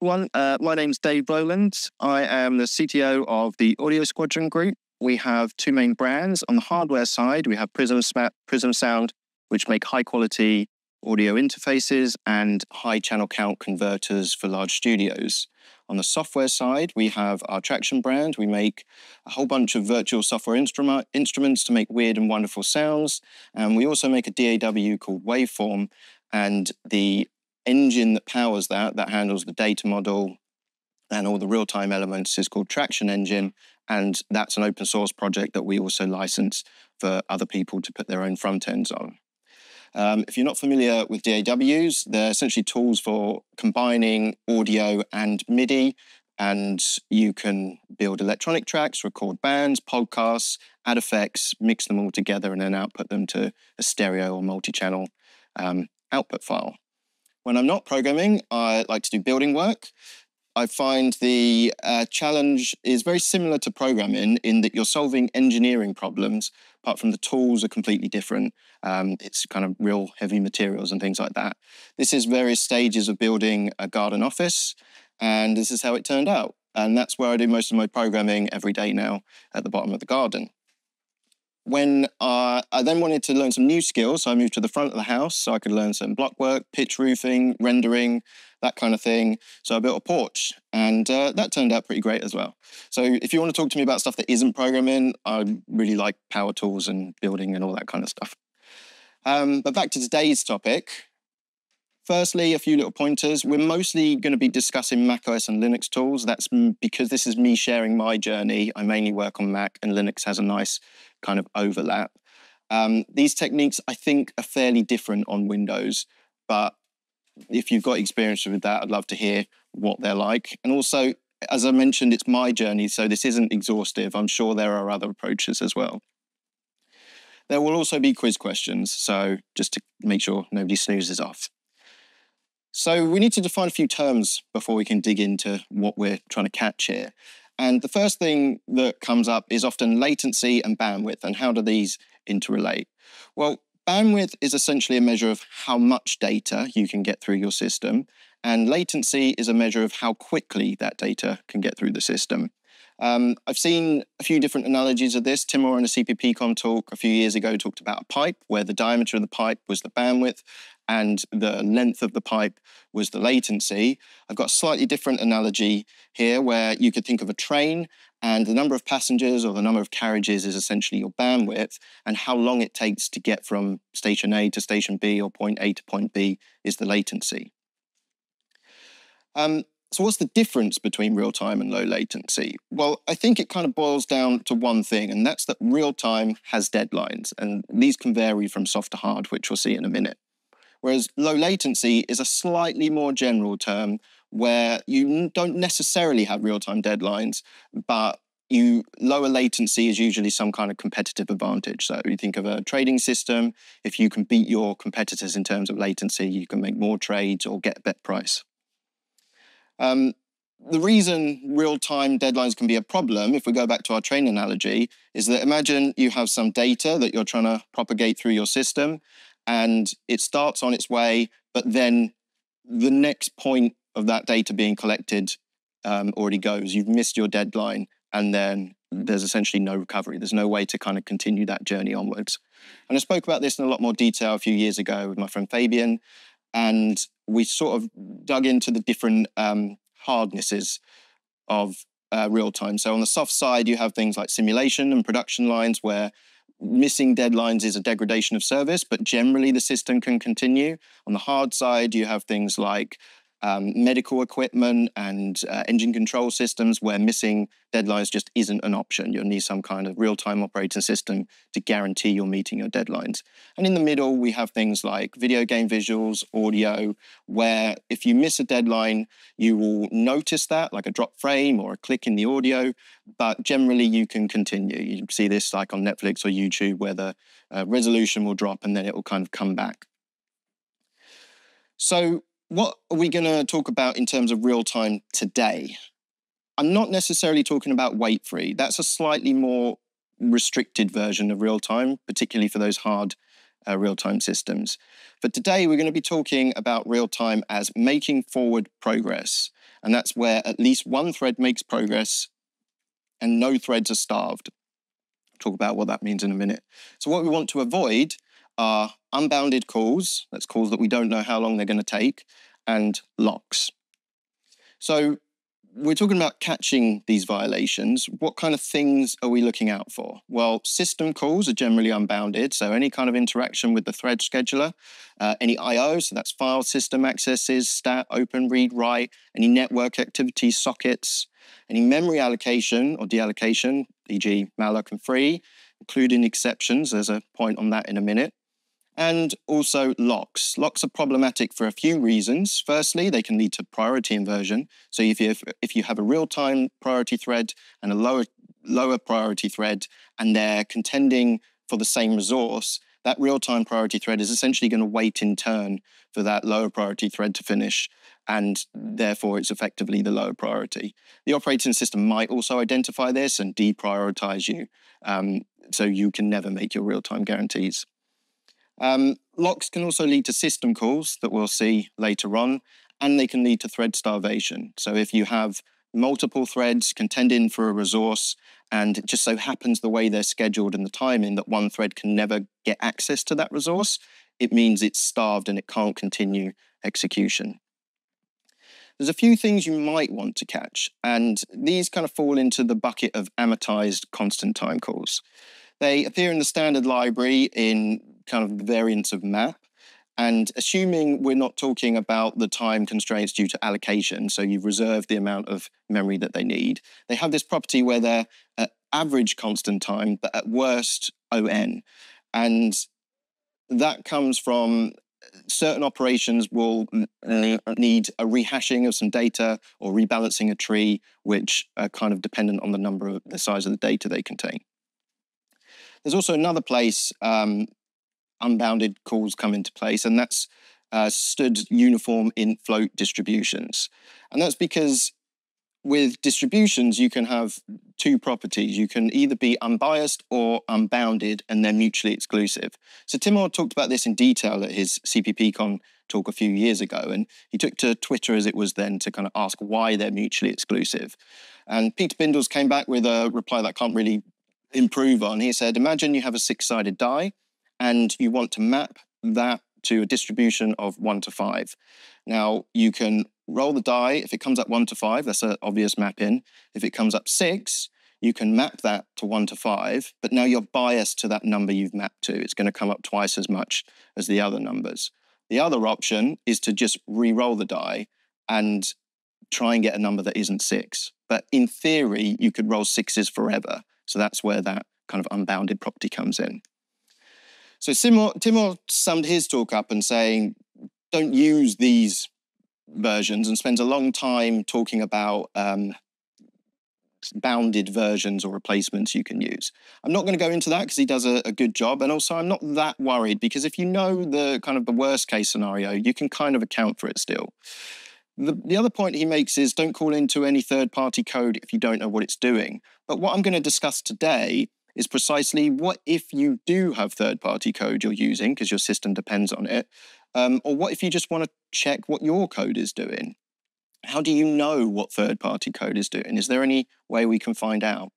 everyone. My name's Dave Rowland. I am the CTO of the Audio Squadron Group. We have two main brands. On the hardware side, we have Prism Sound, which make high-quality audio interfaces and high channel count converters for large studios. On the software side, we have our Traction brand. We make a whole bunch of virtual software instruments to make weird and wonderful sounds. And we also make a DAW called Waveform, and the engine that powers that handles the data model and all the real-time elements is called Traction Engine, and that's an open source project that we also license for other people to put their own front ends on. If you're not familiar with DAWs, they're essentially tools for combining audio and MIDI, and you can build electronic tracks, record bands, podcasts, add effects, mix them all together, and then output them to a stereo or multi-channel output file. When I'm not programming, I like to do building work. I find the challenge is very similar to programming in that you're solving engineering problems, apart from the tools are completely different. It's kind of real heavy materials and things like that. This is various stages of building a garden office, and this is how it turned out. And that's where I do most of my programming every day now, at the bottom of the garden. When I then wanted to learn some new skills, so I moved to the front of the house so I could learn some block work, pitch roofing, rendering, that kind of thing. So I built a porch, and that turned out pretty great as well. So if you want to talk to me about stuff that isn't programming, I really like power tools and building and all that kind of stuff. But back to today's topic. Firstly, a few little pointers. We're mostly going to be discussing macOS and Linux tools. That's because this is me sharing my journey. I mainly work on Mac, and Linux has a nice kind of overlap. These techniques, I think, are fairly different on Windows, but if you've got experience with that, I'd love to hear what they're like. And also, as I mentioned, it's my journey, so this isn't exhaustive. I'm sure there are other approaches as well. There will also be quiz questions, so just to make sure nobody snoozes off. So we need to define a few terms before we can dig into what we're trying to catch here. And the first thing that comes up is often latency and bandwidth, and how do these interrelate? Well, bandwidth is essentially a measure of how much data you can get through your system, and latency is a measure of how quickly that data can get through the system. I've seen a few different analogies of this. Tim Moore in a cppcon talk a few years ago talked about a pipe where the diameter of the pipe was the bandwidth and the length of the pipe was the latency. I've got a slightly different analogy here where you could think of a train, and the number of passengers or the number of carriages is essentially your bandwidth, and how long it takes to get from station A to station B or point A to point B is the latency. So what's the difference between real-time and low latency? Well, I think it kind of boils down to one thing, and that's that real-time has deadlines, and these can vary from soft to hard, which we'll see in a minute. Whereas low latency is a slightly more general term where you don't necessarily have real-time deadlines, but lower latency is usually some kind of competitive advantage. So you think of a trading system, if you can beat your competitors in terms of latency, you can make more trades or get a better price. The reason real-time deadlines can be a problem, if we go back to our train analogy, is that imagine you have some data that you're trying to propagate through your system, and it starts on its way, but then the next point of that data being collected already goes. You've missed your deadline, and then there's essentially no recovery. There's no way to kind of continue that journey onwards. And I spoke about this in a lot more detail a few years ago with my friend Fabian, and we sort of dug into the different hardnesses of real time. So on the soft side, you have things like simulation and production lines where missing deadlines is a degradation of service, but generally the system can continue. On the hard side, you have things like medical equipment and engine control systems where missing deadlines just isn't an option. You'll need some kind of real-time operating system to guarantee you're meeting your deadlines. And in the middle, we have things like video game visuals, audio, where if you miss a deadline, you will notice that, like a drop frame or a click in the audio, but generally you can continue. You see this like on Netflix or YouTube where the resolution will drop and then it will kind of come back. So what are we going to talk about in terms of real time today? I'm not necessarily talking about wait-free. That's a slightly more restricted version of real time, particularly for those hard real-time systems. But today we're going to be talking about real time as making forward progress. And that's where at least one thread makes progress and no threads are starved. I'll talk about what that means in a minute. So what we want to avoid are unbounded calls, that's calls that we don't know how long they're going to take, and locks. So we're talking about catching these violations. What kind of things are we looking out for? Well, system calls are generally unbounded, so any kind of interaction with the thread scheduler, any I/O, so that's file system accesses, stat, open, read, write, any network activity, sockets, any memory allocation or deallocation, e.g. malloc and free, including exceptions. There's a point on that in a minute. And also locks. Locks are problematic for a few reasons. Firstly, they can lead to priority inversion. So if you have a real-time priority thread and a lower priority thread, and they're contending for the same resource, that real-time priority thread is essentially going to wait in turn for that lower priority thread to finish, and therefore it's effectively the lower priority. The operating system might also identify this and deprioritize you, so you can never make your real-time guarantees. Locks can also lead to system calls that we'll see later on, and they can lead to thread starvation. So if you have multiple threads contending for a resource, and it just so happens the way they're scheduled and the timing that one thread can never get access to that resource, it means it's starved and it can't continue execution. There's a few things you might want to catch, and these kind of fall into the bucket of amortized constant time calls. They appear in the standard library in kind of variants of map, and assuming we're not talking about the time constraints due to allocation, so you've reserved the amount of memory that they need, they have this property where they're at average constant time, but at worst ON. And that comes from certain operations will need a rehashing of some data or rebalancing a tree, which are kind of dependent on the size of the data they contain. There's also another place unbounded calls come into place, and that's stood uniform in float distributions. And that's because with distributions, you can have two properties. You can either be unbiased or unbounded, and they're mutually exclusive. So Timur talked about this in detail at his cppcon talk a few years ago, and he took to Twitter as it was then to kind of ask why they're mutually exclusive. And Peter Bindles came back with a reply that I can't really improve on. He said, imagine you have a six-sided die, and you want to map that to a distribution of 1 to 5. Now, you can roll the die. If it comes up 1 to 5, that's an obvious map in. If it comes up 6, you can map that to 1 to 5, but now you're biased to that number you've mapped to. It's going to come up twice as much as the other numbers. The other option is to just re-roll the die and try and get a number that isn't 6. But in theory, you could roll 6s forever. So that's where that kind of unbounded property comes in. So Timur summed his talk up and saying, don't use these versions, and spends a long time talking about bounded versions or replacements you can use. I'm not going to go into that because he does a good job, and also I'm not that worried because if you know the kind of the worst case scenario, you can kind of account for it still. The other point he makes is don't call into any third-party code if you don't know what it's doing. But what I'm going to discuss today is precisely what if you do have third-party code you're using because your system depends on it, or what if you just want to check what your code is doing? How do you know what third-party code is doing? Is there any way we can find out?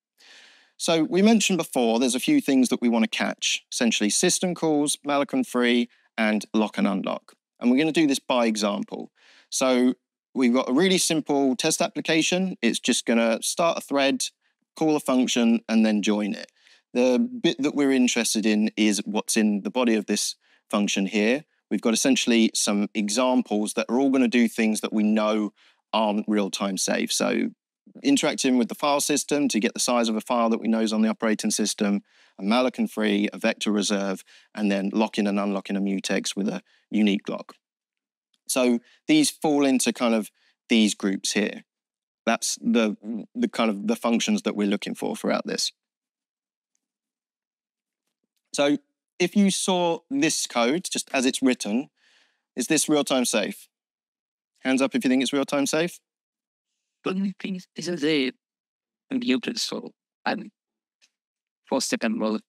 So we mentioned before there's a few things that we want to catch, essentially system calls, malloc and free, and lock and unlock. And we're going to do this by example. So we've got a really simple test application. It's just going to start a thread, call a function, and then join it. The bit that we're interested in is what's in the body of this function here. We've got essentially some examples that are all going to do things that we know aren't real-time safe. So interacting with the file system to get the size of a file that we know is on the operating system, a malloc and free, a vector reserve, and then locking and unlocking a mutex with a unique lock. So these fall into kind of these groups here. That's the kind of the functions that we're looking for throughout this. So if you saw this code, just as it's written, is this real-time safe? Hands up if you think it's real-time safe. Please, this is a muted, so I'm for second roll.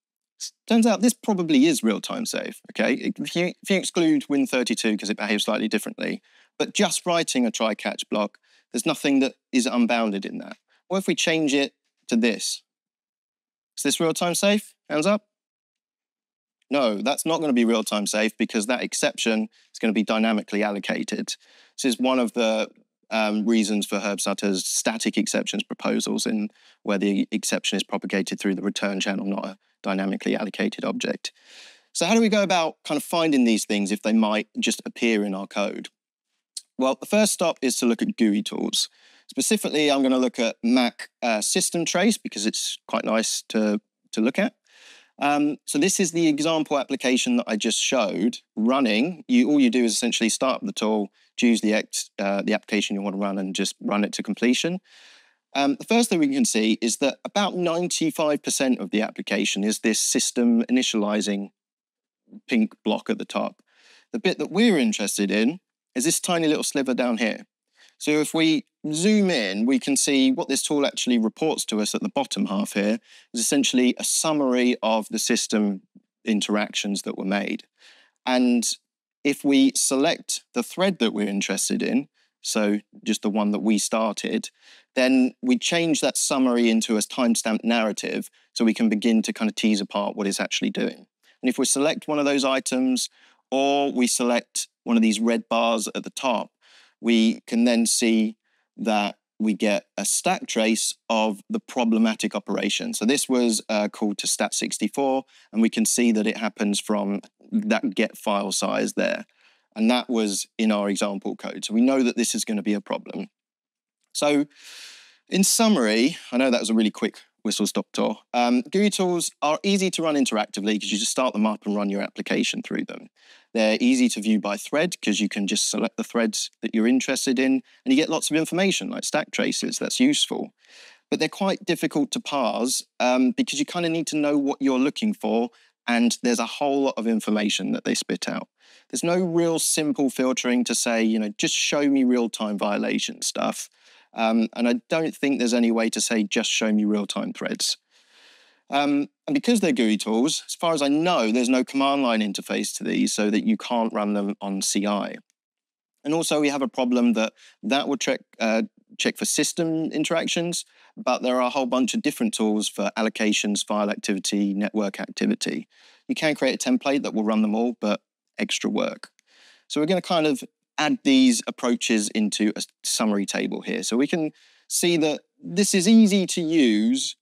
Turns out this probably is real-time safe, okay? If you exclude Win32 because it behaves slightly differently, but just writing a try-catch block, There's nothing that is unbounded in that. What if we change it to this? Is this real-time safe? Hands up. No, that's not going to be real-time safe because that exception is going to be dynamically allocated. This is one of the reasons for Herb Sutter's static exceptions proposals, in where the exception is propagated through the return channel, not a dynamically allocated object. So how do we go about kind of finding these things if they might just appear in our code? Well, the first stop is to look at GUI tools. Specifically, I'm going to look at Mac System Trace because it's quite nice to look at. So this is the example application that I just showed running. All you do is essentially start up the tool, choose the application you want to run, and just run it to completion. The first thing we can see is that about 95% of the application is this system initializing pink block at the top. The bit that we're interested in is this tiny little sliver down here. So if we zoom in, we can see what this tool actually reports to us at the bottom half here is essentially a summary of the system interactions that were made. And if we select the thread that we're interested in, so just the one that we started, then we change that summary into a timestamped narrative so we can begin to kind of tease apart what it's actually doing. And if we select one of those items, or we select one of these red bars at the top, we can then see that we get a stack trace of the problematic operation. So this was called to stat64, and we can see that it happens from that get file size there. And that was in our example code. So we know that this is going to be a problem. So in summary, I know that was a really quick whistle-stop tour. GUI tools are easy to run interactively because you just start them up and run your application through them. They're easy to view by thread because you can just select the threads that you're interested in and you get lots of information like stack traces. That's useful. But they're quite difficult to parse because you kind of need to know what you're looking for, and there's a whole lot of information that they spit out. There's no real simple filtering to say, just show me real-time violation stuff. And I don't think there's any way to say, just show me real-time threads. And because they're GUI tools, as far as I know, there's no command line interface to these so that you can't run them on CI. And also we have a problem that will check for system interactions, but there are a whole bunch of different tools for allocations, file activity, network activity. You can create a template that will run them all, but extra work. So we're going to kind of add these approaches into a summary table here. So we can see that this is easy to use,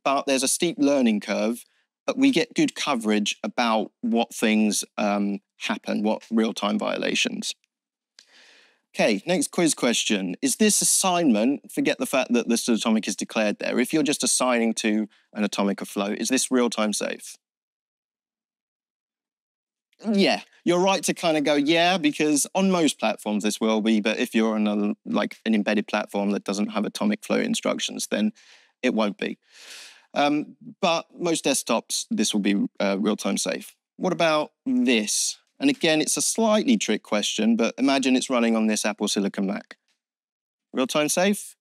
but there's a steep learning curve, but we get good coverage about what things happen, what real-time violations. Okay, next quiz question. Is this assignment, forget the fact that this atomic is declared there, if you're just assigning to an atomic afloat, is this real-time safe? Yeah, you're right to kind of go, yeah, because on most platforms this will be, but if you're on an embedded platform that doesn't have atomic flow instructions, then it won't be. But most desktops, this will be real-time safe. What about this? And again, it's a slightly trick question, but imagine it's running on this Apple Silicon Mac. Real-time safe?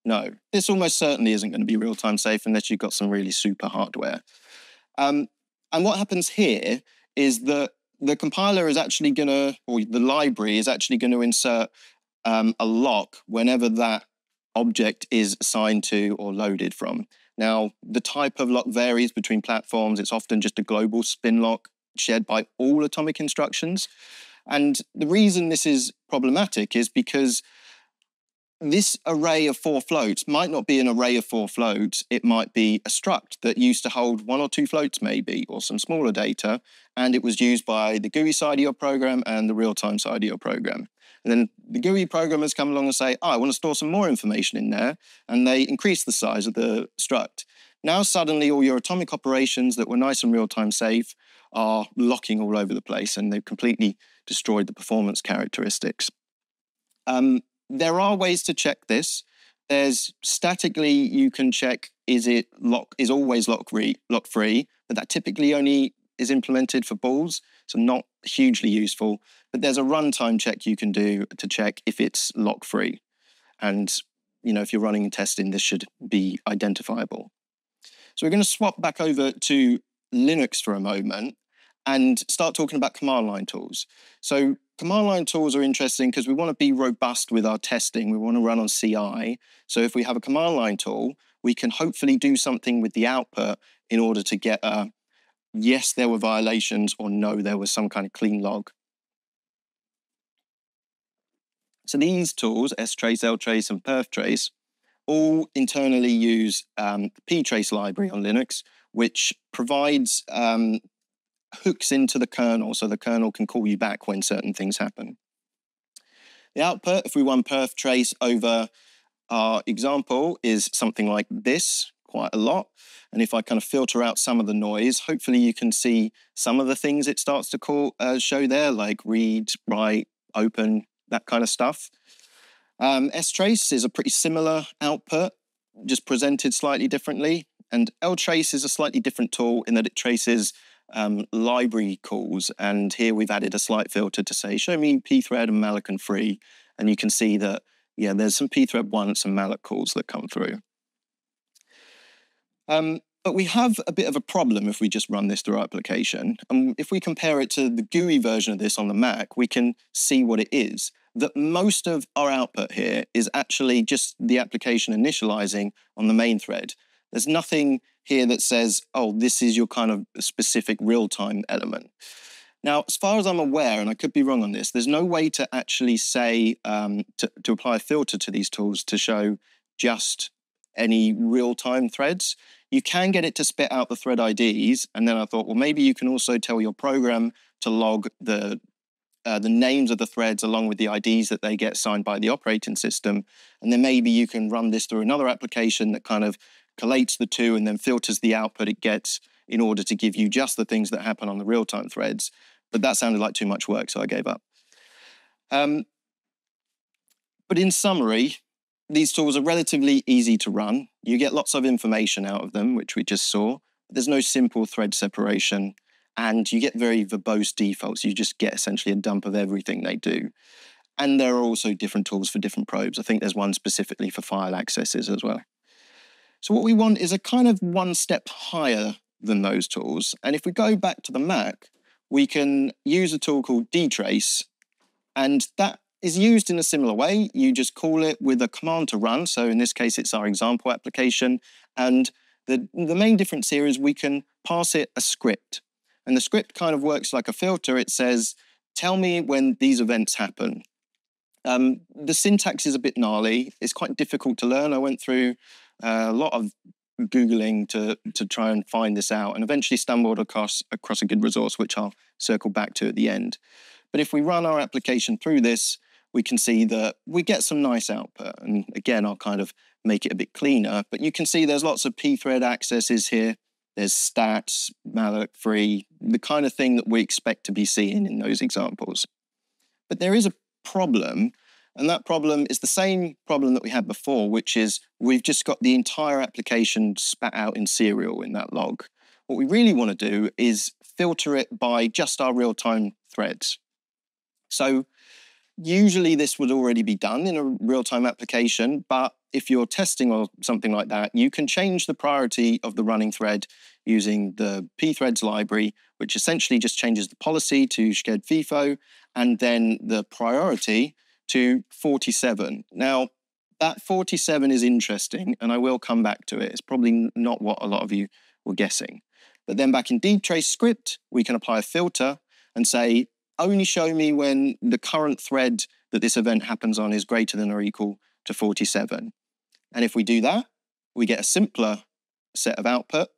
No, this almost certainly isn't going to be real-time safe unless you've got some really super hardware. And what happens here is that the compiler is actually going to, or the library is actually going to insert a lock whenever that object is assigned to or loaded from. Now, the type of lock varies between platforms. It's often just a global spin lock shared by all atomic instructions. And the reason this is problematic is because this array of 4 floats might not be an array of 4 floats. It might be a struct that used to hold 1 or 2 floats maybe, or some smaller data, and it was used by the GUI side of your program and the real-time side of your program. And then the GUI programmers come along and say, I want to store some more information in there, and they increase the size of the struct. Now suddenly all your atomic operations that were nice and real-time safe are locking all over the place, and they've completely destroyed the performance characteristics. There are ways to check this. There's statically, you can check, is always lock-free, but that typically only is implemented for balls, so not hugely useful. But there's a runtime check you can do to check if it's lock-free. And, if you're running testing, this should be identifiable. So we're going to swap back over to Linux for a moment. and start talking about command line tools. So command line tools are interesting because we want to be robust with our testing. We want to run on CI. So if we have a command line tool, we can hopefully do something with the output in order to get a yes, there were violations, or no, there was some kind of clean log. So these tools, strace, ltrace, and perftrace, all internally use the ptrace library on Linux, which provides hooks into the kernel so the kernel can call you back when certain things happen. The output, if we run perftrace over our example, is something like this, quite a lot. And if I kind of filter out some of the noise, hopefully you can see some of the things it starts to show there, like read, write, open, that kind of stuff. strace is a pretty similar output, just presented slightly differently. And ltrace is a slightly different tool in that it traces library calls. And here we've added a slight filter to say, show me pthread and malloc and free. And you can see that, yeah, there's some pthread once and malloc calls that come through. But we have a bit of a problem if we just run this through our application. And if we compare it to the GUI version of this on the Mac, we can see what it is. That most of our output here is actually just the application initializing on the main thread. There's nothing here that says, oh, this is your kind of specific real-time element. Now, as far as I'm aware, and I could be wrong on this, there's no way to actually say, to apply a filter to these tools to show just any real-time threads. You can get it to spit out the thread IDs, and then I thought, well, maybe you can also tell your program to log the names of the threads along with the IDs that they get signed by the operating system, and then maybe you can run this through another application that kind of collates the two and then filters the output it gets in order to give you just the things that happen on the real-time threads. But that sounded like too much work, so I gave up. But in summary, these tools are relatively easy to run. You get lots of information out of them, which we just saw. There's no simple thread separation, and you get very verbose defaults. You just get essentially a dump of everything they do. And there are also different tools for different probes. I think there's one specifically for file accesses as well. So what we want is a kind of one step higher than those tools. And if we go back to the Mac, we can use a tool called dtrace, and that is used in a similar way. You just call it with a command to run. So in this case, it's our example application. And the main difference here is we can pass it a script. And the script kind of works like a filter. It says, tell me when these events happen. The syntax is a bit gnarly. It's quite difficult to learn. I went through a lot of Googling to try and find this out, and eventually stumbled across a good resource, which I'll circle back to at the end. But if we run our application through this, we can see that we get some nice output. And again, I'll kind of make it a bit cleaner, but you can see there's lots of pthread accesses here. There's stats, malloc, free, the kind of thing that we expect to be seeing in those examples. But there is a problem, and that problem is the same problem that we had before, which is we've just got the entire application spat out in serial in that log. What we really want to do is filter it by just our real-time threads. So usually this would already be done in a real-time application, but if you're testing or something like that, you can change the priority of the running thread using the pthreads library, which essentially just changes the policy to scheduled FIFO and then the priority to 47. Now, that 47 is interesting, and I will come back to it. It's probably not what a lot of you were guessing. But then back in dtrace script, we can apply a filter and say, only show me when the current thread that this event happens on is greater than or equal to 47. And if we do that, we get a simpler set of output.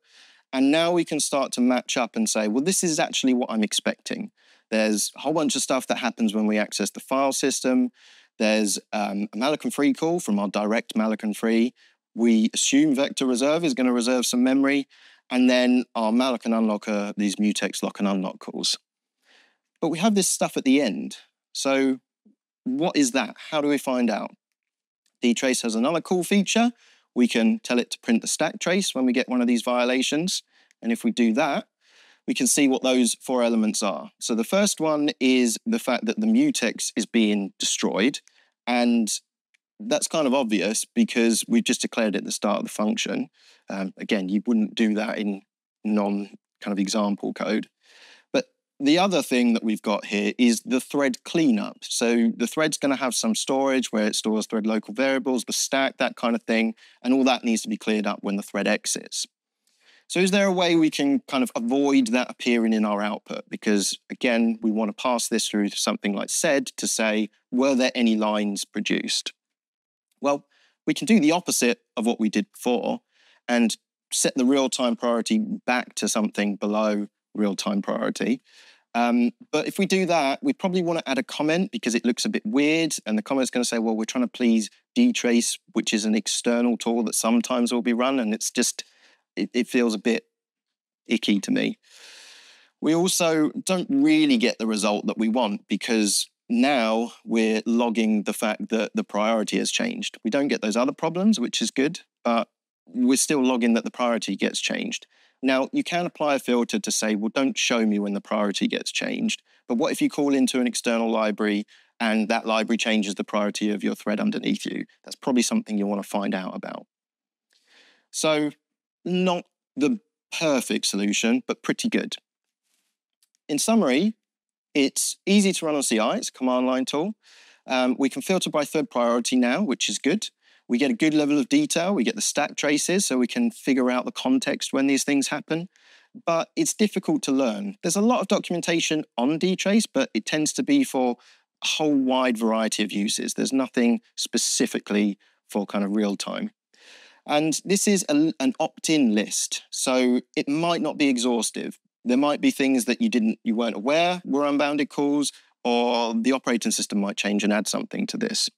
And now we can start to match up and say, well, this is actually what I'm expecting. There's a whole bunch of stuff that happens when we access the file system. There's a malloc and free call from our direct malloc and free. We assume vector reserve is going to reserve some memory. And then our malloc and unlock are these mutex lock and unlock calls. But we have this stuff at the end. So what is that? How do we find out? dtrace has another cool feature. We can tell it to print the stack trace when we get one of these violations. And if we do that, we can see what those 4 elements are. So the first one is the fact that the mutex is being destroyed. And that's kind of obvious because we've just declared it at the start of the function. Again, you wouldn't do that in non-kind of example code. But the other thing that we've got here is the thread cleanup. So the thread's going to have some storage where it stores thread local variables, the stack, that kind of thing, and all that needs to be cleared up when the thread exits. So is there a way we can kind of avoid that appearing in our output? Because again, we want to pass this through to something like sed to say, were there any lines produced? Well, we can do the opposite of what we did before and set the real-time priority back to something below real-time priority. But if we do that, we probably want to add a comment because it looks a bit weird. And the comment's going to say, well, we're trying to please dtrace, which is an external tool that sometimes will be run. And it's just, it feels a bit icky to me. We also don't really get the result that we want because now we're logging the fact that the priority has changed. We don't get those other problems, which is good, but we're still logging that the priority gets changed. Now, you can apply a filter to say, well, don't show me when the priority gets changed. But what if you call into an external library and that library changes the priority of your thread underneath you? That's probably something you want to find out about. So, not the perfect solution, but pretty good. In summary, it's easy to run on CI. It's a command line tool. We can filter by thread priority now, which is good. We get a good level of detail. We get the stack traces, so we can figure out the context when these things happen. But it's difficult to learn. There's a lot of documentation on dtrace, but it tends to be for a whole wide variety of uses. There's nothing specifically for kind of real time. And this is an opt-in list, so it might not be exhaustive. There might be things that you weren't aware were unbounded calls, or the operating system might change and add something to this.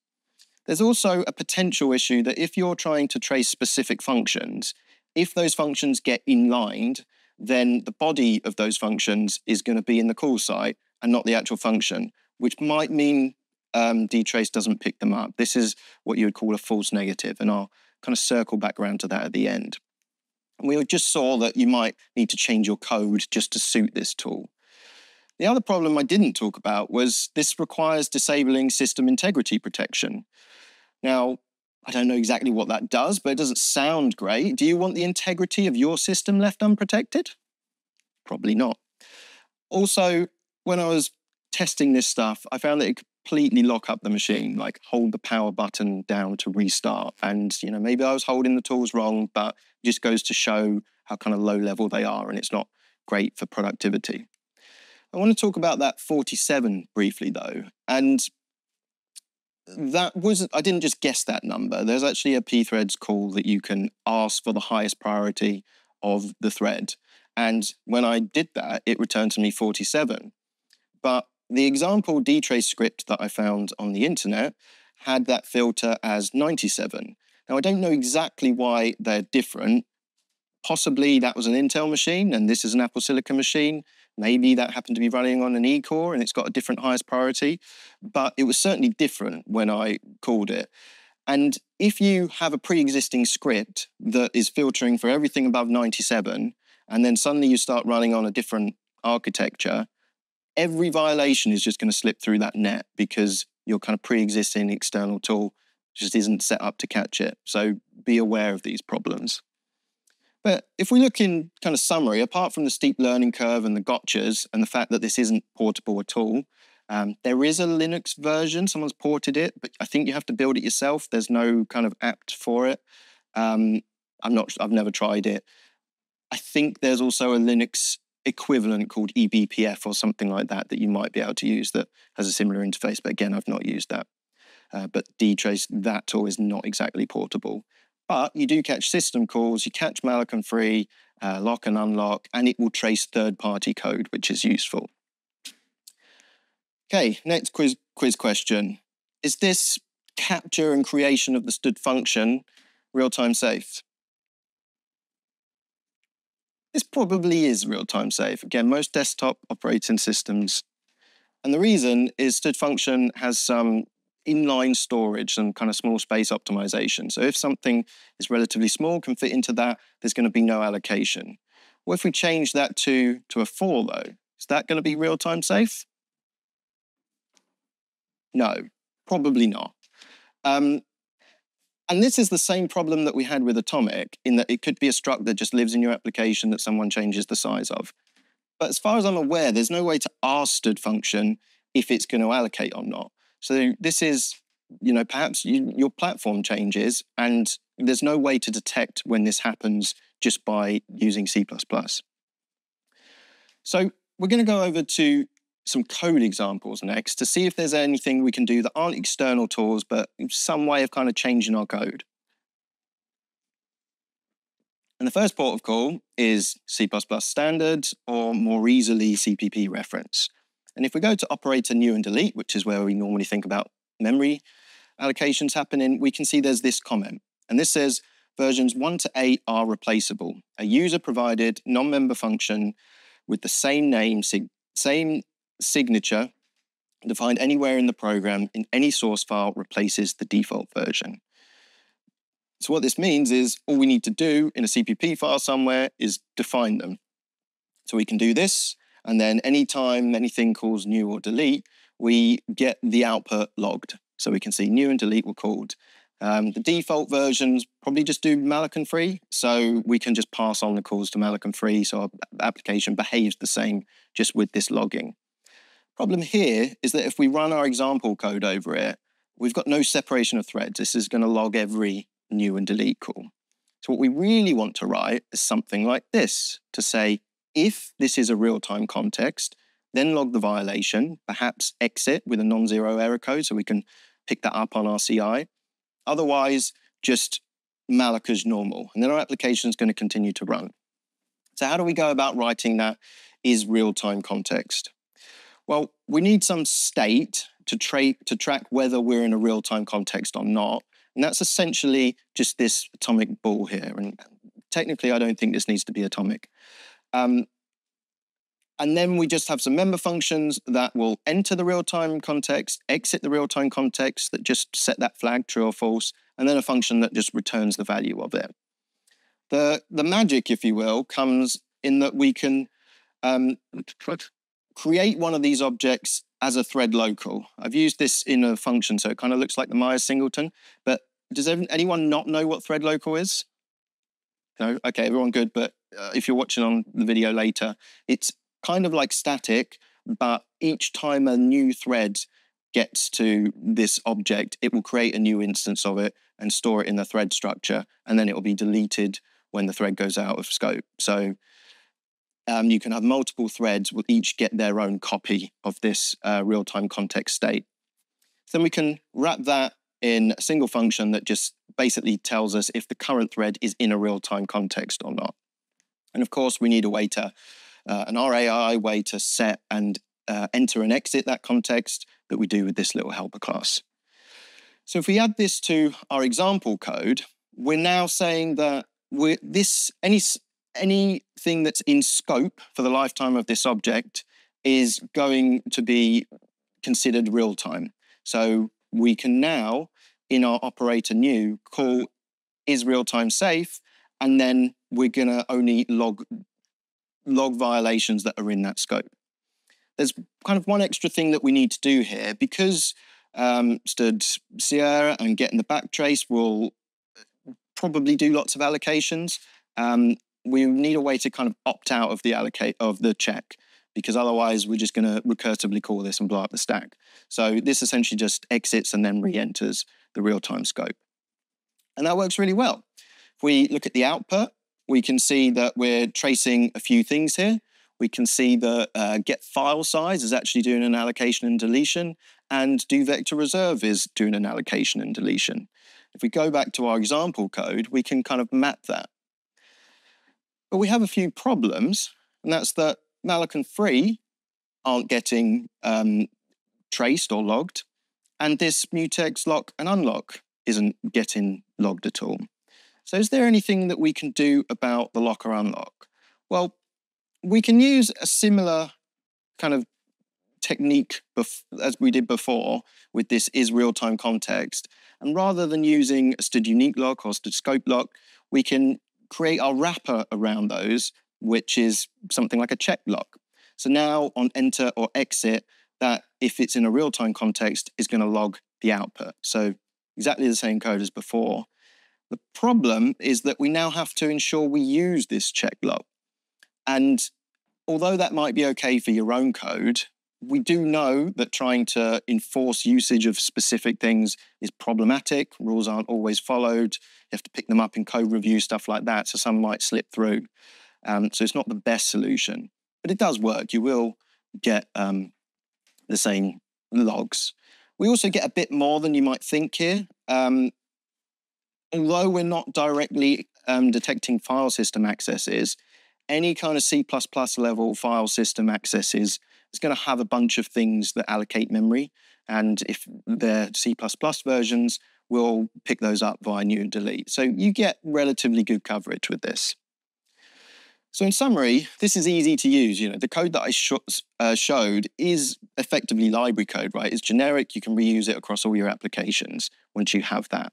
There's also a potential issue that if you're trying to trace specific functions, if those functions get inlined, then the body of those functions is going to be in the call site and not the actual function, which might mean dtrace doesn't pick them up. This is what you would call a false negative, and I'll kind of circle back around to that at the end. And we just saw that you might need to change your code just to suit this tool. The other problem I didn't talk about was this requires disabling system integrity protection. Now, I don't know exactly what that does, but it doesn't sound great. Do you want the integrity of your system left unprotected? Probably not. Also, when I was testing this stuff, I found that it completely lock up the machine, like hold the power button down to restart. And, maybe I was holding the tools wrong, but it just goes to show how kind of low level they are, and it's not great for productivity. I want to talk about that 47 briefly, though. And I didn't just guess that number. There's actually a pthreads call that you can ask for the highest priority of the thread. And when I did that, it returned to me 47. But the example dtrace script that I found on the internet had that filter as 97. Now, I don't know exactly why they're different. Possibly that was an Intel machine and this is an Apple Silicon machine. Maybe that happened to be running on an E-core and it's got a different highest priority, but it was certainly different when I called it. And if you have a pre-existing script that is filtering for everything above 97, and then suddenly you start running on a different architecture, every violation is just going to slip through that net because your kind of pre-existing external tool just isn't set up to catch it. So be aware of these problems. But if we look in kind of summary, apart from the steep learning curve and the gotchas and the fact that this isn't portable at all, there is a Linux version. Someone's ported it, but I think you have to build it yourself. There's no kind of apt for it. I've never tried it. I think there's also a Linux equivalent called eBPF or something like that you might be able to use that has a similar interface. But again, I've not used that. But dtrace, that tool is not exactly portable. But you do catch system calls, you catch malloc and free, lock and unlock, and it will trace third-party code, which is useful. Okay, next quiz question. Is this capture and creation of the stood function real-time safe? This probably is real-time safe. Again, most desktop operating systems. And the reason is stood function has some inline storage and kind of small space optimization. So if something is relatively small, can fit into that, there's going to be no allocation. What if we change that to a 4, though? Is that going to be real-time safe? No, probably not. And this is the same problem that we had with atomic, in that it could be a struct that just lives in your application that someone changes the size of. But as far as I'm aware, there's no way to ask std function if it's going to allocate or not. So this is, perhaps your platform changes and there's no way to detect when this happens just by using C++. So we're going to go over to some code examples next to see if there's anything we can do that aren't external tools, but some way of kind of changing our code. And the first port of call is C++ standard, or more easily CPP reference. And if we go to operator new and delete, which is where we normally think about memory allocations happening, we can see there's this comment. And this says versions 1 to 8 are replaceable. A user provided non-member function with the same name, same signature defined anywhere in the program in any source file replaces the default version. So what this means is all we need to do in a CPP file somewhere is define them. So we can do this, and then anytime anything calls new or delete, we get the output logged. So we can see new and delete were called. The default versions probably just do malloc and free, so we can just pass on the calls to malloc and free, so our application behaves the same just with this logging. Problem here is that if we run our example code over it, we've got no separation of threads. This is going to log every new and delete call. So what we really want to write is something like this, to say, if this is a real-time context, then log the violation, perhaps exit with a non-zero error code so we can pick that up on our CI. Otherwise, just malloc as normal, and then our application is going to continue to run. So how do we go about writing that is real-time context? Well, we need some state to track whether we're in a real-time context or not, and that's essentially just this atomic ball here. And technically, I don't think this needs to be atomic. And then we just have some member functions that will enter the real-time context, exit the real-time context that just set that flag true or false, and then a function that just returns the value of it. The magic, if you will, comes in that we can create one of these objects as a thread local. I've used this in a function, so it kind of looks like the Myers singleton, but does anyone not know what thread local is? No? Okay, everyone good, but if you're watching on the video later, it's kind of like static, but each time a new thread gets to this object, it will create a new instance of it and store it in the thread structure, and then it will be deleted when the thread goes out of scope. So you can have multiple threads will each get their own copy of this real-time context state. Then we can wrap that in a single function that just basically tells us if the current thread is in a real-time context or not. And of course, we need a way to an RAI way to set and enter and exit that context that we do with this little helper class. So if we add this to our example code, we're now saying that anything that's in scope for the lifetime of this object is going to be considered real time. So we can now, in our operator new, call is real time safe, and then we're going to only log violations that are in that scope. There's kind of one extra thing that we need to do here, because std and getting the backtrace will probably do lots of allocations. We need a way to kind of opt out of the check, because otherwise we're just going to recursively call this and blow up the stack. So this essentially just exits and then re-enters the real-time scope. And that works really well. If we look at the output, we can see that we're tracing a few things here. We can see that get file size is actually doing an allocation and deletion, and do vector reserve is doing an allocation and deletion. If we go back to our example code, we can kind of map that. But we have a few problems, and that's that malloc and free aren't getting traced or logged, and this mutex lock and unlock isn't getting logged at all. So is there anything that we can do about the lock or unlock? Well, we can use a similar kind of technique as we did before with this is real-time context. And rather than using a std unique lock or std scope lock, we can create our wrapper around those, which is something like a check lock. So now on enter or exit, that if it's in a real-time context, is going to log the output. So exactly the same code as before. The problem is that we now have to ensure we use this check lock. And although that might be okay for your own code, we do know that trying to enforce usage of specific things is problematic. Rules aren't always followed. You have to pick them up in code review, stuff like that. So some might slip through. So it's not the best solution, but it does work. You will get the same logs. We also get a bit more than you might think here. Although we're not directly detecting file system accesses, any kind of C++ level file system accesses is going to have a bunch of things that allocate memory. And if they're C++ versions, we'll pick those up via new and delete. So you get relatively good coverage with this. So in summary, this is easy to use. You know, the code that I showed is effectively library code, right? It's generic. You can reuse it across all your applications once you have that.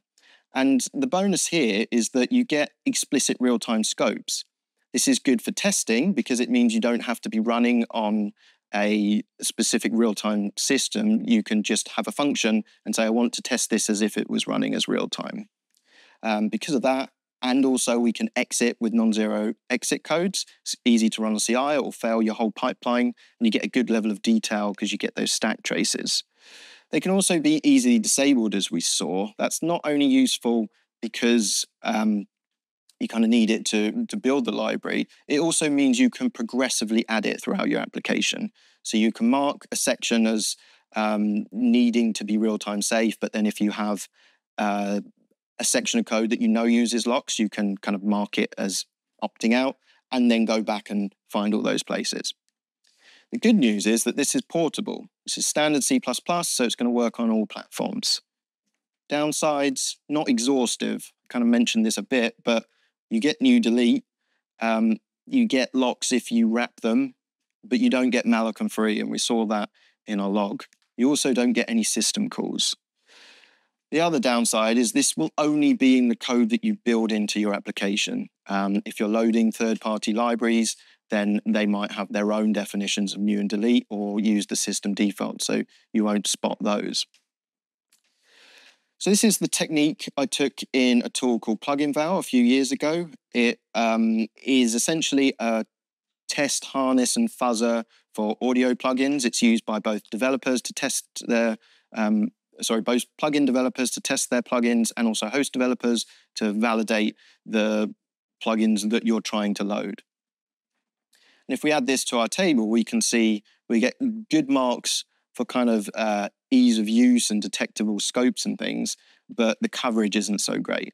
And the bonus here is that you get explicit real-time scopes. This is good for testing because it means you don't have to be running on a specific real-time system. You can just have a function and say, I want to test this as if it was running as real-time. Because of that, and also we can exit with non-zero exit codes. It's easy to run on CI or fail your whole pipeline, and you get a good level of detail because you get those stack traces. They can also be easily disabled, as we saw. That's not only useful because you kind of need it to build the library. It also means you can progressively add it throughout your application. So you can mark a section as needing to be real-time safe, but then if you have a section of code that you know uses locks, you can kind of mark it as opting out and then go back and find all those places. The good news is that this is portable. This is standard C++, so it's going to work on all platforms. Downsides, not exhaustive. I kind of mentioned this a bit, but you get new delete. You get locks if you wrap them, but you don't get malloc and free, and we saw that in our log. You also don't get any system calls. The other downside is this will only be in the code that you build into your application. If you're loading third-party libraries, then they might have their own definitions of new and delete or use the system default, so you won't spot those. So this is the technique I took in a tool called PluginVal a few years ago. It is essentially a test harness and fuzzer for audio plugins. It's used by both developers to test their both plugin developers to test their plugins and also host developers to validate the plugins that you're trying to load. And if we add this to our table, we can see we get good marks for kind of ease of use and detectable scopes and things, but the coverage isn't so great.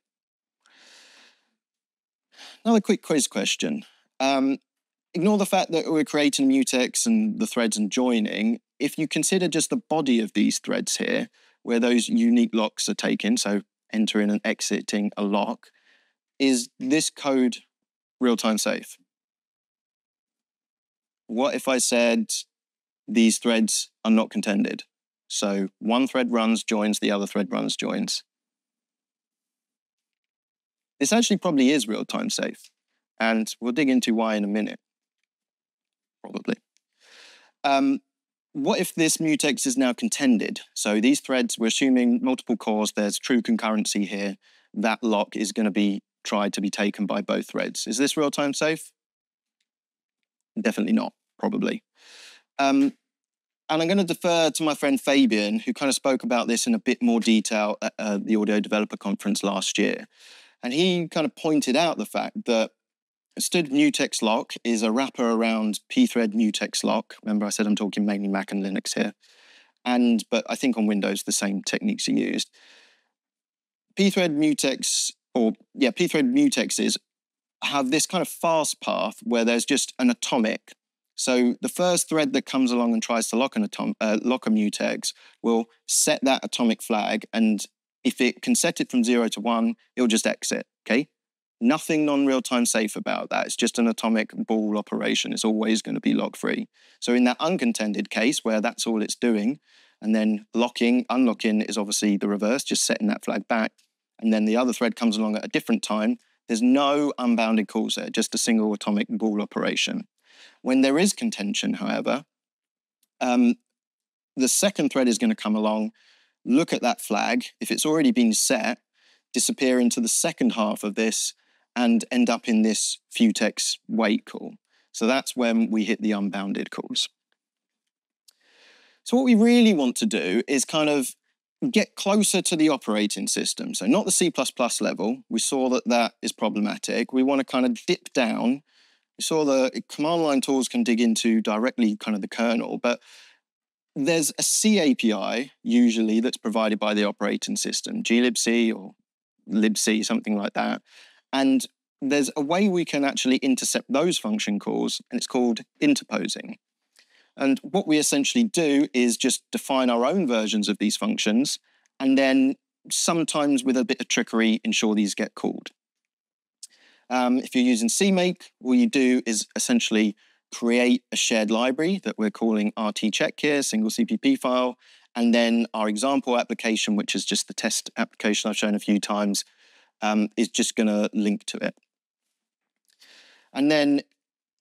Another quick quiz question. Ignore the fact that we're creating mutex and the threads and joining. If you consider just the body of these threads here, where those unique locks are taken, so entering and exiting a lock, is this code real-time safe? What if I said these threads are not contended? So one thread runs, joins, the other thread runs, joins. This actually probably is real-time safe, and we'll dig into why in a minute, probably. What if this mutex is now contended? So these threads, we're assuming multiple cores, there's true concurrency here. That lock is going to be tried to be taken by both threads. Is this real-time safe? Definitely not, probably. And I'm going to defer to my friend Fabian, who kind of spoke about this in a bit more detail at the Audio Developer Conference last year. And he kind of pointed out the fact that std mutex lock is a wrapper around pthread mutex lock. Remember, I said I'm talking mainly Mac and Linux here. But I think on Windows, the same techniques are used. Pthread mutexes have this kind of fast path where there's just an atomic. So the first thread that comes along and tries to lock a mutex will set that atomic flag, and if it can set it from 0 to 1, it'll just exit, okay? Nothing non-real-time safe about that. It's just an atomic ball operation. It's always going to be lock-free. So in that uncontended case where that's all it's doing, and then unlocking is obviously the reverse, just setting that flag back, and then the other thread comes along at a different time, there's no unbounded calls there, just a single atomic ball operation. When there is contention, however, the second thread is going to come along, look at that flag. If it's already been set, disappear into the second half of this and end up in this futex wait call. So that's when we hit the unbounded calls. So what we really want to do is kind of get closer to the operating system. So not the C++ level. We saw that that is problematic. We want to kind of dip down. We saw the command line tools can dig into directly kind of the kernel, but there's a C API usually that's provided by the operating system, glibc or libc, something like that. And there's a way we can actually intercept those function calls, and it's called interposing. And what we essentially do is just define our own versions of these functions, and then sometimes with a bit of trickery, ensure these get called. If you're using CMake, all you do is essentially create a shared library that we're calling RTCheck here, single CPP file, and then our example application, which is just the test application I've shown a few times, is just going to link to it. And then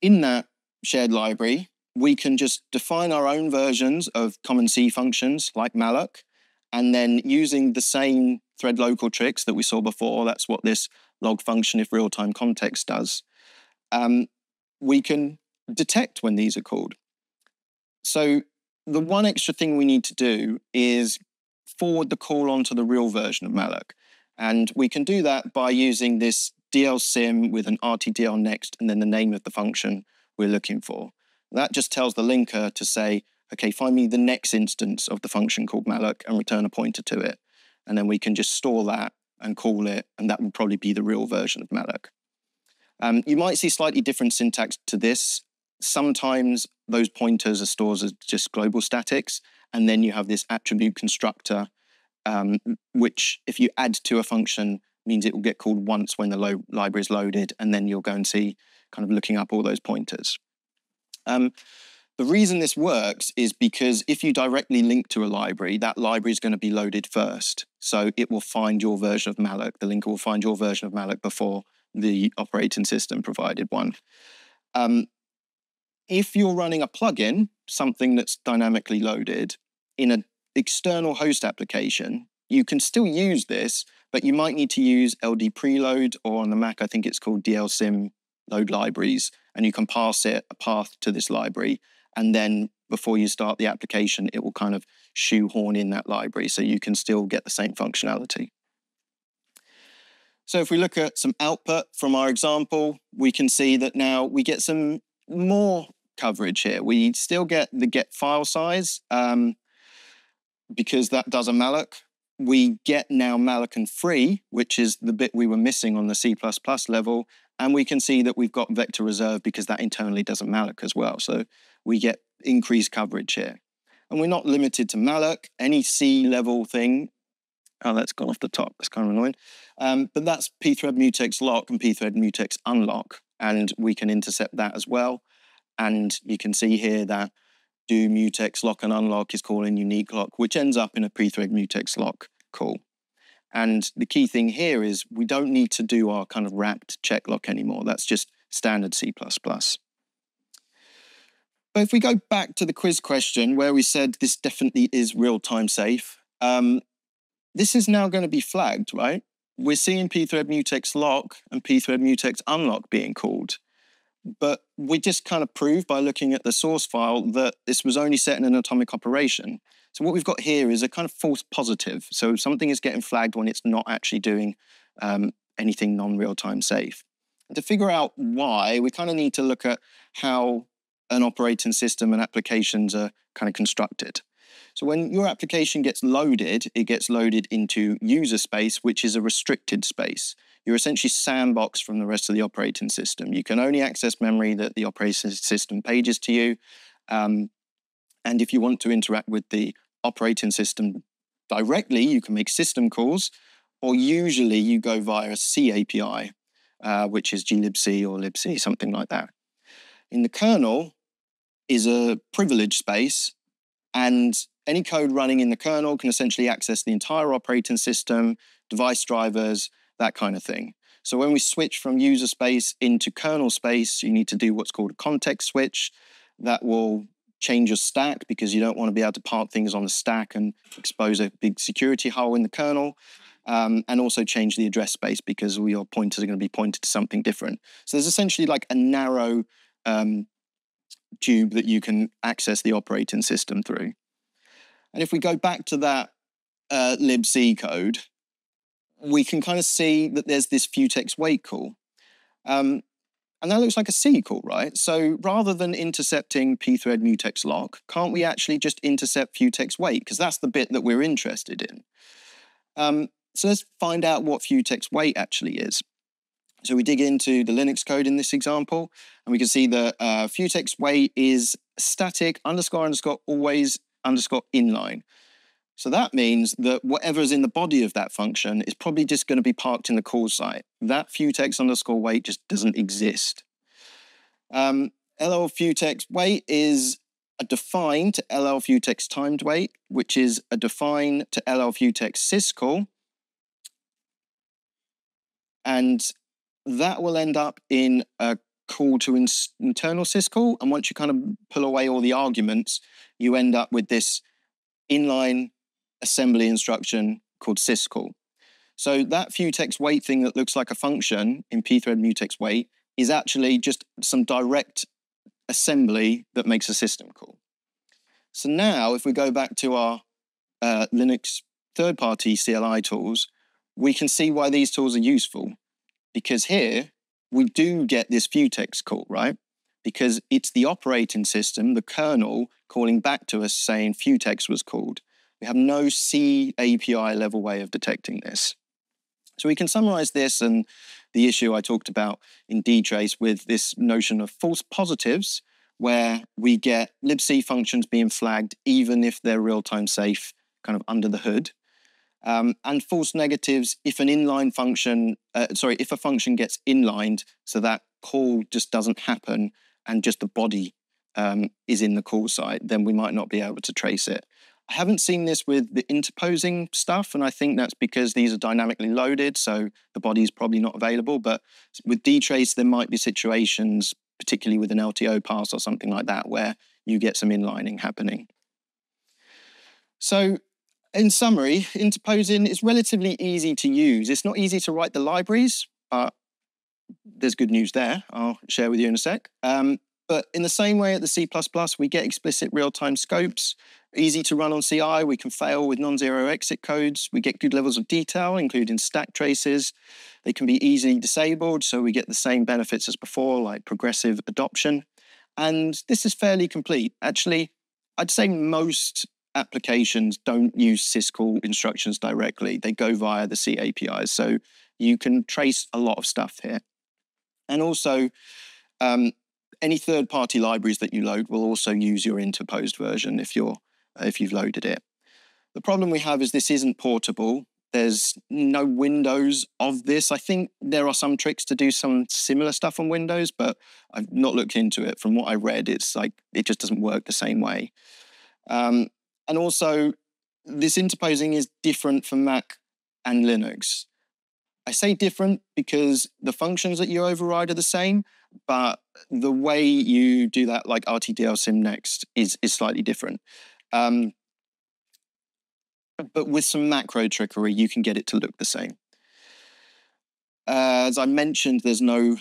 in that shared library, we can just define our own versions of common C functions like malloc, and then using the same thread local tricks that we saw before, that's what this log function if real-time context does, we can detect when these are called. So the one extra thing we need to do is forward the call onto the real version of malloc. And we can do that by using this dlsim with an rtdl next and then the name of the function we're looking for. That just tells the linker to say, okay, find me the next instance of the function called malloc and return a pointer to it. And then we can just store that and call it, and that will probably be the real version of malloc. You might see slightly different syntax to this. Sometimes those pointers are stored as just global statics, and then you have this attribute constructor, which if you add to a function means it will get called once when the library is loaded, and then you'll go and see kind of looking up all those pointers. The reason this works is because if you directly link to a library, that library is going to be loaded first. So it will find your version of malloc. The linker will find your version of malloc before the operating system provided one. If you're running a plugin, something that's dynamically loaded, in an external host application, you can still use this, but you might need to use LD preload, or on the Mac, I think it's called dlsim load libraries, and you can pass it a path to this library. And then before you start the application, it will kind of shoehorn in that library, so you can still get the same functionality. So if we look at some output from our example, we can see that now we get some more coverage here. We still get the get file size because that does a malloc. We get now malloc and free, which is the bit we were missing on the C++ level. And we can see that we've got vector reserve because that internally does a malloc as well. So we get increased coverage here. And we're not limited to malloc. Any C level thing, oh, that's gone off the top. That's kind of annoying. But that's pthread mutex lock and pthread mutex unlock. And we can intercept that as well. And you can see here that do mutex lock and unlock is calling unique lock, which ends up in a pthread mutex lock call. And the key thing here is we don't need to do our kind of wrapped check lock anymore. That's just standard C++. But if we go back to the quiz question where we said this definitely is real-time safe, this is now going to be flagged, right? We're seeing pthread mutex lock and pthread mutex unlock being called. But we just kind of proved by looking at the source file that this was only set in an atomic operation. So what we've got here is a kind of false positive. So something is getting flagged when it's not actually doing anything non-real-time safe. And to figure out why, we kind of need to look at how an operating system and applications are kind of constructed. So when your application gets loaded, it gets loaded into user space, which is a restricted space. You're essentially sandboxed from the rest of the operating system. You can only access memory that the operating system pages to you. And if you want to interact with the operating system directly, you can make system calls, or usually you go via a C API, which is glibc or libc, something like that. In the kernel is a privileged space, and any code running in the kernel can essentially access the entire operating system, device drivers, that kind of thing. So when we switch from user space into kernel space, you need to do what's called a context switch. That will change your stack because you don't want to be able to park things on the stack and expose a big security hole in the kernel. And also change the address space because all your pointers are going to be pointed to something different. So there's essentially like a narrow tube that you can access the operating system through. And if we go back to that libc code, we can kind of see that there's this futex wait call. And that looks like a C call, right? So rather than intercepting pthread mutex lock, can't we actually just intercept futex wait? Because that's the bit that we're interested in. So let's find out what futex wait actually is. So we dig into the Linux code in this example, and we can see that futex wait is static __ always _ inline. So that means that whatever's in the body of that function is probably just going to be parked in the call site. That futex _ wait just doesn't exist. LL futex wait is a define to LL futex timed wait, which is a define to LL futex syscall. And that will end up in a call to internal syscall. And once you kind of pull away all the arguments, you end up with this inline assembly instruction called syscall. So that futex wait thing that looks like a function in pthread mutex wait is actually just some direct assembly that makes a system call. So now if we go back to our Linux third-party CLI tools, we can see why these tools are useful. Because here we do get this futex call, right? Because it's the operating system, the kernel, calling back to us saying futex was called. We have no C API level way of detecting this. So we can summarize this and the issue I talked about in dtrace with this notion of false positives, where we get libc functions being flagged even if they're real-time safe, kind of under the hood. And false negatives if an inline function, if a function gets inlined, so that call just doesn't happen and just the body is in the call site, then we might not be able to trace it. I haven't seen this with the interposing stuff, and I think that's because these are dynamically loaded, so the body is probably not available. But with dtrace, there might be situations, particularly with an LTO pass or something like that, where you get some inlining happening. So in summary, interposing is relatively easy to use. It's not easy to write the libraries, but there's good news there. I'll share with you in a sec. But in the same way at the C++, we get explicit real-time scopes, easy to run on CI. We can fail with non-zero exit codes. We get good levels of detail, including stack traces. They can be easily disabled, so we get the same benefits as before, like progressive adoption. And this is fairly complete. Actually, I'd say most applications don't use syscall instructions directly. They go via the C APIs, so you can trace a lot of stuff here. And also, any third-party libraries that you load will also use your interposed version if you've loaded it. The problem we have is this isn't portable. There's no Windows of this. I think there are some tricks to do some similar stuff on Windows, but I've not looked into it. From what I read, it's like it just doesn't work the same way. And also, this interposing is different for Mac and Linux. I say different because the functions that you override are the same, but the way you do that, like RTDL next, is slightly different. But with some macro trickery, you can get it to look the same. As I mentioned, there's no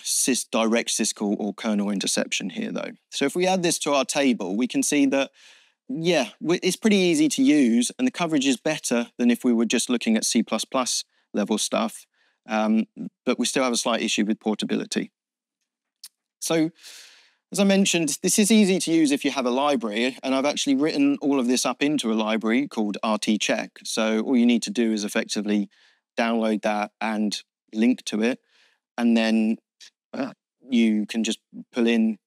direct syscall or kernel interception here, though. So if we add this to our table, we can see that, yeah, it's pretty easy to use, and the coverage is better than if we were just looking at C++ level stuff. But we still have a slight issue with portability. So, as I mentioned, this is easy to use if you have a library, and I've actually written all of this up into a library called RTcheck. So all you need to do is effectively download that and link to it, and then you can just pull in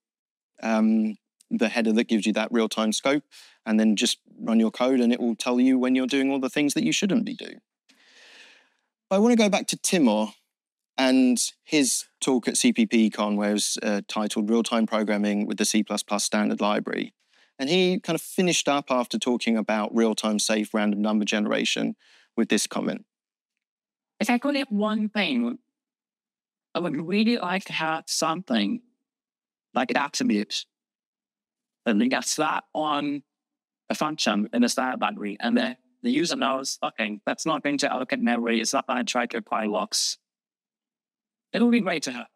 the header that gives you that real-time scope, and then just run your code, and it will tell you when you're doing all the things that you shouldn't be doing. I want to go back to Timur and his talk at cppecon, where it was titled Real-Time Programming with the C++ Standard Library. And he kind of finished up after talking about real-time safe random number generation with this comment. If I could have one thing, I would really like to have something like an attribute that you can slap on a function in the standard library, and the user knows, okay, that's not going to allocate memory, it's not going to try to apply locks. It would be great to have.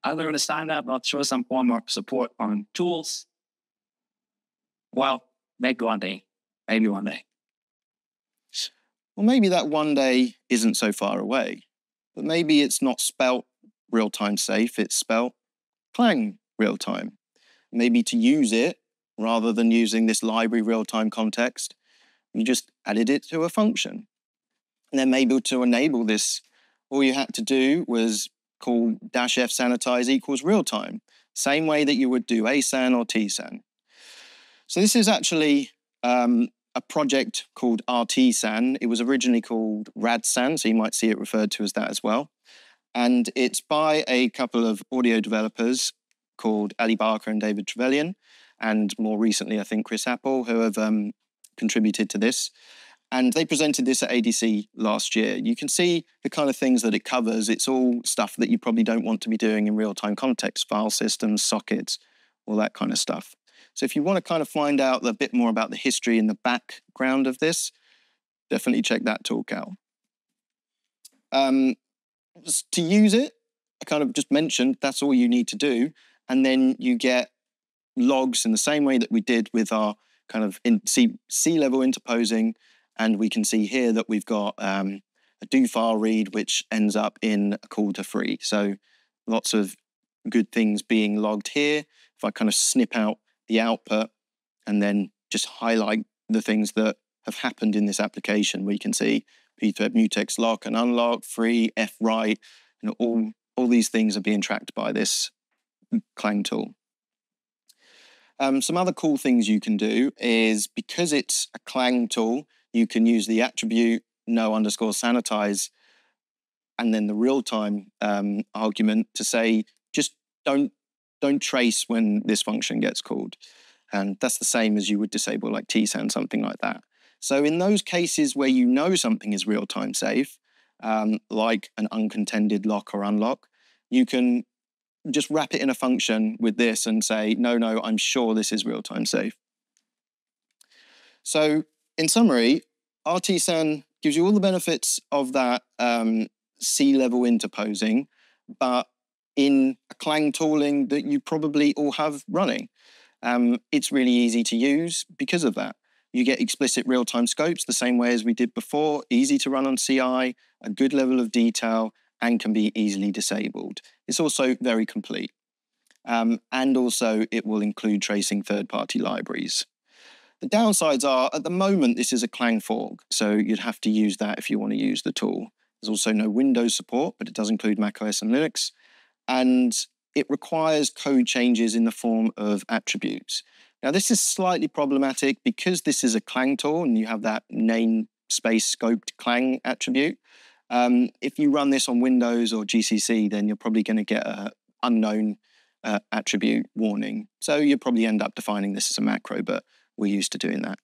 I don't understand that, but show some form of support on tools. Well, maybe one day. Maybe one day. Well, maybe that one day isn't so far away, but maybe it's not spelt real-time safe, it's spelt Clang real-time. Maybe to use it, rather than using this library real-time context, you just added it to a function. And then maybe to enable this, all you had to do was call -f sanitize equals real-time, same way that you would do asan or tsan. So this is actually a project called RTSAN. It was originally called RADSAN, so you might see it referred to as that as well. And it's by a couple of audio developers called Ali Barker and David Trevelyan, and more recently, I think, Chris Apple, who have contributed to this. And they presented this at ADC last year. You can see the kind of things that it covers. It's all stuff that you probably don't want to be doing in real-time context, file systems, sockets, all that kind of stuff. So if you want to kind of find out a bit more about the history and the background of this, definitely check that talk out. To use it, I kind of just mentioned that's all you need to do. And then you get logs in the same way that we did with our kind of C-level interposing. And we can see here that we've got a do file read, which ends up in a call to free. So lots of good things being logged here. If I kind of snip out the output and then just highlight the things that have happened in this application, we can see pthread mutex lock and unlock, free, fwrite, all these things are being tracked by this Clang tool. Some other cool things you can do is, because it's a Clang tool, you can use the attribute no_sanitize and then the real-time argument to say, just don't trace when this function gets called. And that's the same as you would disable like tsan, something like that. So in those cases where you know something is real-time safe, like an uncontended lock or unlock, you can just wrap it in a function with this and say, no, I'm sure this is real-time safe. So in summary, RTSAN gives you all the benefits of that C-level interposing, but in a Clang tooling that you probably all have running. It's really easy to use because of that. You get explicit real-time scopes the same way as we did before, easy to run on CI, a good level of detail, and can be easily disabled. It's also very complete. And also it will include tracing third-party libraries. The downsides are, at the moment, this is a Clang fork, so you'd have to use that if you want to use the tool. There's also no Windows support, but it does include macOS and Linux. And it requires code changes in the form of attributes. Now, this is slightly problematic because this is a Clang tool and you have that namespace scoped Clang attribute. If you run this on Windows or GCC, then you're probably going to get an unknown attribute warning. So you'll probably end up defining this as a macro, but we're used to doing that.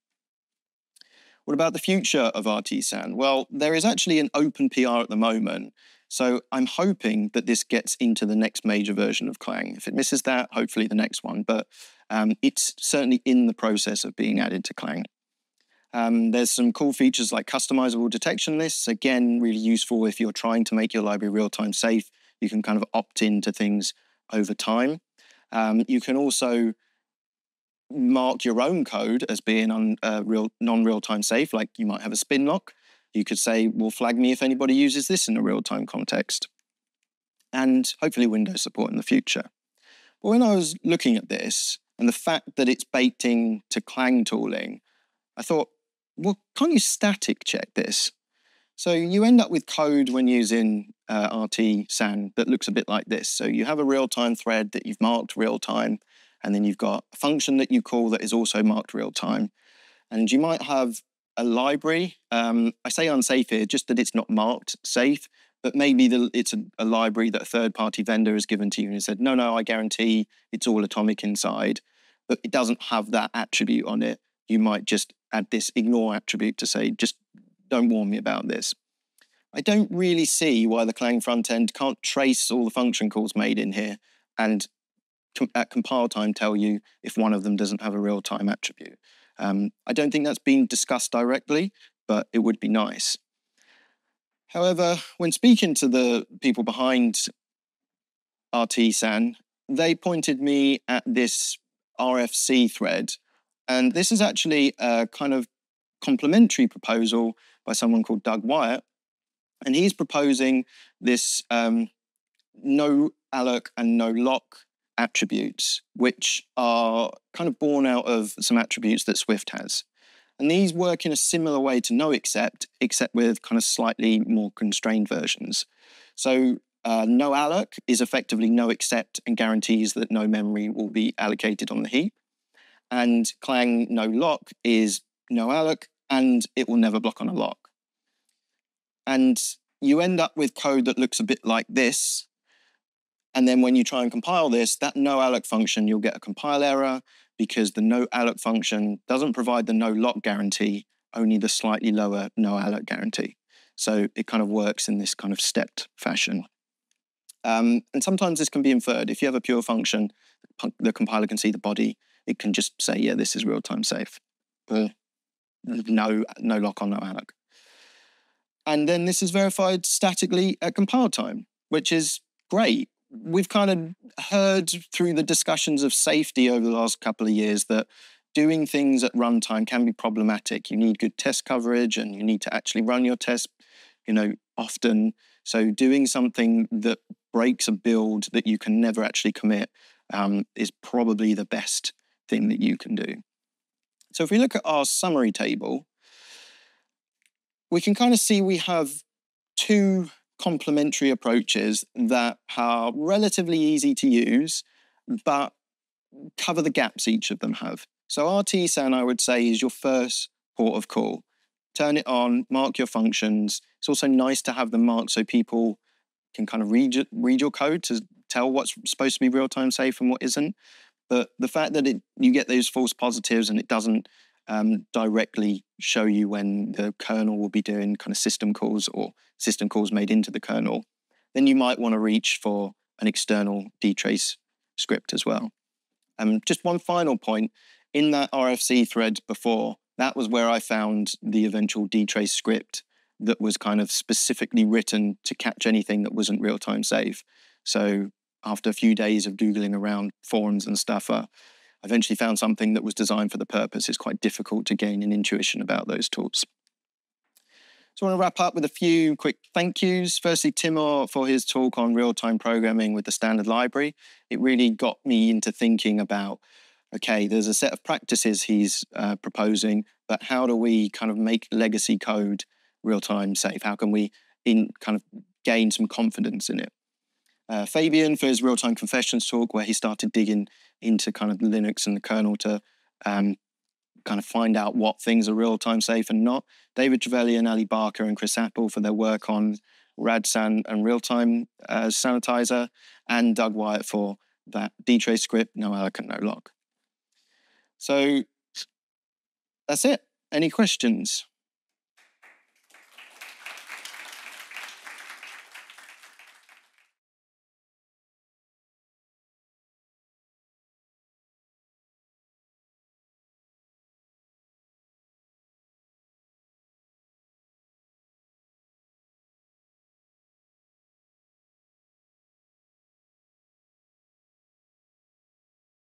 What about the future of RTSAN? Well, there is actually an open PR at the moment. So I'm hoping that this gets into the next major version of Clang. If it misses that, hopefully the next one. But it's certainly in the process of being added to Clang. There's some cool features like customizable detection lists. Again, really useful if you're trying to make your library real-time safe. You can kind of opt into things over time. You can also mark your own code as being non-real-time safe, like you might have a spin lock. You could say, well, flag me if anybody uses this in a real-time context. And hopefully Windows support in the future. But when I was looking at this, and the fact that it's baked into Clang tooling, I thought, well, can't you static check this? So you end up with code when using RTSAN that looks a bit like this. So you have a real-time thread that you've marked real-time, and then you've got a function that you call that is also marked real-time. And you might have a library. I say unsafe here, just that it's not marked safe, but maybe it's a library that a third-party vendor has given to you and said, no, I guarantee it's all atomic inside, but it doesn't have that attribute on it. You might just add this ignore attribute to say, just don't warn me about this. I don't really see why the Clang front end can't trace all the function calls made in here and at compile time tell you if one of them doesn't have a real-time attribute. I don't think that's been discussed directly, but it would be nice. However, when speaking to the people behind RT-SAN, they pointed me at this RFC thread. And this is actually a kind of complementary proposal by someone called Doug Wyatt. And he's proposing this no alloc and no lock attributes, which are kind of born out of some attributes that Swift has. And these work in a similar way to no except with kind of slightly more constrained versions. So no alloc is effectively no except and guarantees that no memory will be allocated on the heap. And Clang no lock is no alloc and it will never block on a lock. And you end up with code that looks a bit like this. And then when you try and compile this, that no alloc function, you'll get a compile error because the no alloc function doesn't provide the no lock guarantee, only the slightly lower no alloc guarantee. So it kind of works in this kind of stepped fashion. And sometimes this can be inferred. If you have a pure function, the compiler can see the body. It can just say, yeah, this is real-time safe. No lock on no alloc. And then this is verified statically at compile time, which is great. We've kind of heard through the discussions of safety over the last couple of years that doing things at runtime can be problematic. You need good test coverage and you need to actually run your tests, often. So doing something that breaks a build that you can never actually commit is probably the best thing that you can do. So if we look at our summary table, we can kind of see we have two complementary approaches that are relatively easy to use, but cover the gaps each of them have. So RT-SAN, I would say, is your first port of call. Turn it on, mark your functions. It's also nice to have them marked so people can kind of read your code to tell what's supposed to be real-time safe and what isn't. But the fact that you get those false positives and it doesn't directly show you when the kernel will be doing kind of system calls or system calls made into the kernel, then you might want to reach for an external dtrace script as well. Just one final point, in that RFC thread before, that was where I found the eventual dtrace script that was kind of specifically written to catch anything that wasn't real-time safe. So after a few days of Googling around forums and stuff, I eventually found something that was designed for the purpose. It's quite difficult to gain an intuition about those tools. So I want to wrap up with a few quick thank yous. Firstly, Timur for his talk on real-time programming with the standard library. It really got me into thinking about, okay, there's a set of practices he's proposing, but how do we kind of make legacy code real-time safe? How can we kind of gain some confidence in it? Fabian for his real-time confessions talk, where he started digging into kind of Linux and the kernel to kind of find out what things are real-time safe and not. David Trevelyan, Ali Barker, and Chris Apple for their work on RADSAN and real-time sanitizer, and Doug Wyatt for that dtrace script, no alloc and no lock. So that's it. Any questions?